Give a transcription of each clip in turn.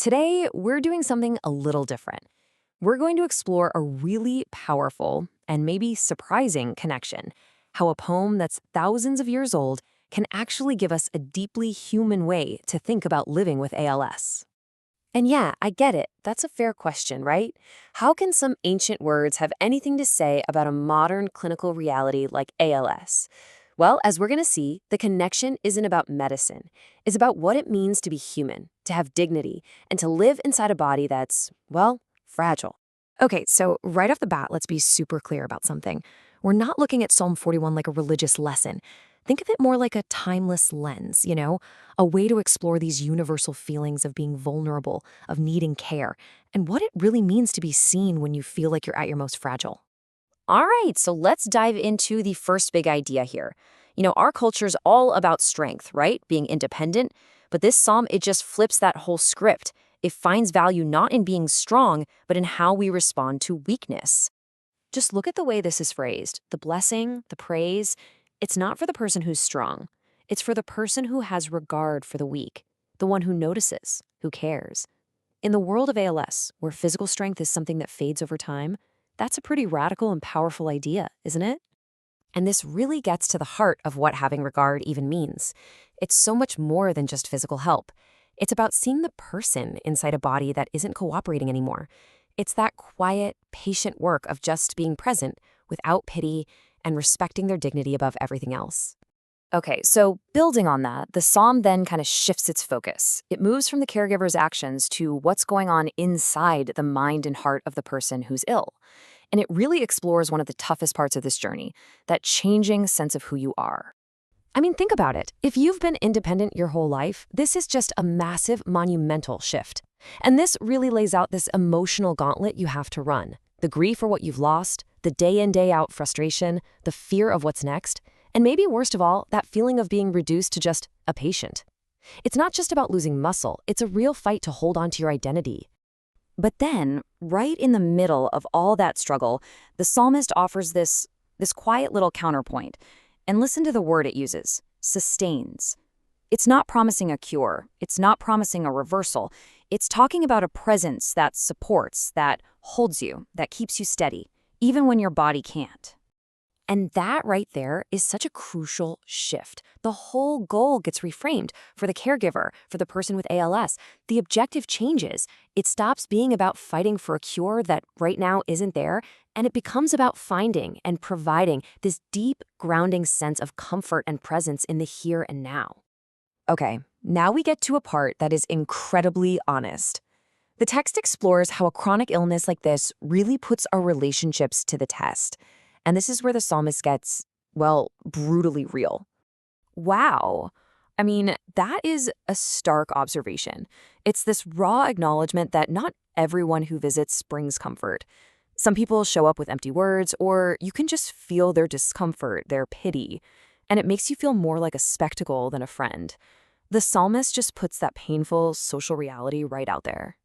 Today, we're doing something a little different. We're going to explore a really powerful and maybe surprising connection, how a poem that's thousands of years old can actually give us a deeply human way to think about living with ALS. And yeah, I get it. That's a fair question, right? How can some ancient words have anything to say about a modern clinical reality like ALS? Well, as we're going to see, the connection isn't about medicine. It's about what it means to be human, to have dignity, and to live inside a body that's, well, fragile. Okay, so right off the bat, let's be super clear about something. We're not looking at Psalm 41 like a religious lesson. Think of it more like a timeless lens, a way to explore these universal feelings of being vulnerable, of needing care, and what it really means to be seen when you feel like you're at your most fragile. All right, so let's dive into the first big idea here. Our culture's all about strength, right? Being independent. But this psalm, it just flips that whole script. It finds value not in being strong, but in how we respond to weakness. Just look at the way this is phrased. The blessing, the praise, it's not for the person who's strong. It's for the person who has regard for the weak, the one who notices, who cares. In the world of ALS, where physical strength is something that fades over time, that's a pretty radical and powerful idea, isn't it? And this really gets to the heart of what having regard even means. It's so much more than just physical help. It's about seeing the person inside a body that isn't cooperating anymore. It's that quiet, patient work of just being present without pity and respecting their dignity above everything else. Okay, so building on that, the psalm then kind of shifts its focus. It moves from the caregiver's actions to what's going on inside the mind and heart of the person who's ill. And it really explores one of the toughest parts of this journey, that changing sense of who you are. I mean, think about it. If you've been independent your whole life, this is just a massive, monumental shift. And this really lays out this emotional gauntlet you have to run. The grief for what you've lost, the day in, day out frustration, the fear of what's next, and maybe worst of all, that feeling of being reduced to just a patient. It's not just about losing muscle, it's a real fight to hold on to your identity. But then, right in the middle of all that struggle, the psalmist offers this quiet little counterpoint. And listen to the word it uses, sustains. It's not promising a cure. It's not promising a reversal. It's talking about a presence that supports, that holds you, that keeps you steady, even when your body can't. And that right there is such a crucial shift. The whole goal gets reframed for the caregiver, for the person with ALS. The objective changes. It stops being about fighting for a cure that right now isn't there, and it becomes about finding and providing this deep, grounding sense of comfort and presence in the here and now. Okay, now we get to a part that is incredibly honest. The text explores how a chronic illness like this really puts our relationships to the test. And this is where the psalmist gets, well, brutally real. Wow. I mean, that is a stark observation. It's this raw acknowledgement that not everyone who visits brings comfort. Some people show up with empty words, or you can just feel their discomfort, their pity, and it makes you feel more like a spectacle than a friend. The psalmist just puts that painful social reality right out there.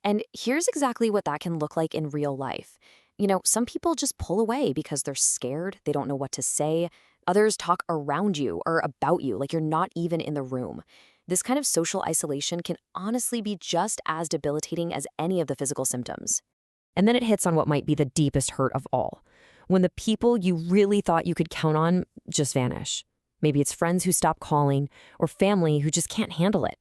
And here's exactly what that can look like in real life. Some people just pull away because they're scared, they don't know what to say. Others talk around you or about you like you're not even in the room. This kind of social isolation can honestly be just as debilitating as any of the physical symptoms. And then it hits on what might be the deepest hurt of all, when the people you really thought you could count on just vanish. Maybe it's friends who stop calling or family who just can't handle it.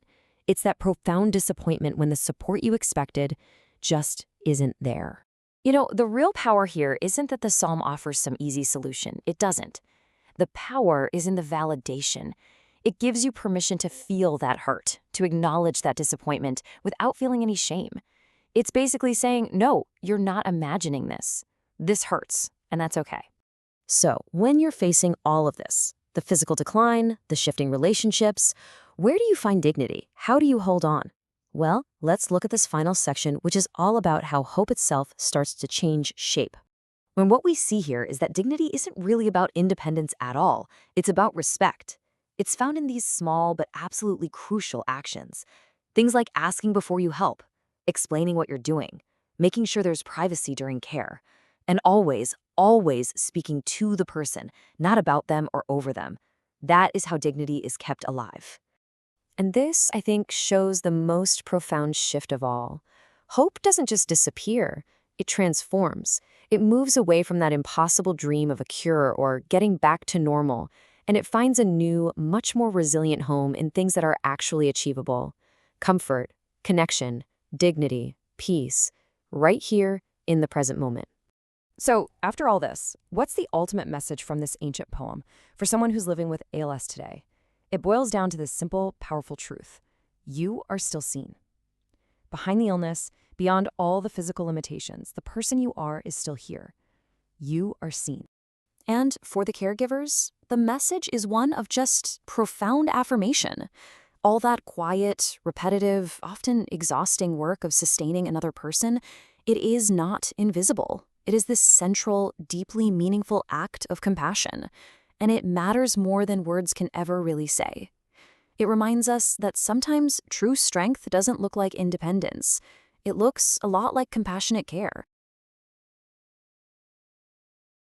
It's that profound disappointment when the support you expected just isn't there. The real power here isn't that the psalm offers some easy solution. It doesn't. The power is in the validation. It gives you permission to feel that hurt, to acknowledge that disappointment without feeling any shame. It's basically saying, no, you're not imagining this. This hurts, and that's okay. So when you're facing all of this, the physical decline, the shifting relationships, where do you find dignity? How do you hold on? Well, let's look at this final section, which is all about how hope itself starts to change shape. When what we see here is that dignity isn't really about independence at all. It's about respect. It's found in these small but absolutely crucial actions. Things like asking before you help, explaining what you're doing, making sure there's privacy during care, and always, always speaking to the person, not about them or over them. That is how dignity is kept alive. And this, I think, shows the most profound shift of all. Hope doesn't just disappear, it transforms. It moves away from that impossible dream of a cure or getting back to normal, and it finds a new, much more resilient home in things that are actually achievable. Comfort, connection, dignity, peace, right here in the present moment. So, after all this, what's the ultimate message from this ancient poem for someone who's living with ALS today? It boils down to this simple, powerful truth. You are still seen. Behind the illness, beyond all the physical limitations, the person you are is still here. You are seen. And for the caregivers, the message is one of just profound affirmation. All that quiet, repetitive, often exhausting work of sustaining another person, it is not invisible. It is this central, deeply meaningful act of compassion, and it matters more than words can ever really say. It reminds us that sometimes true strength doesn't look like independence. It looks a lot like compassionate care.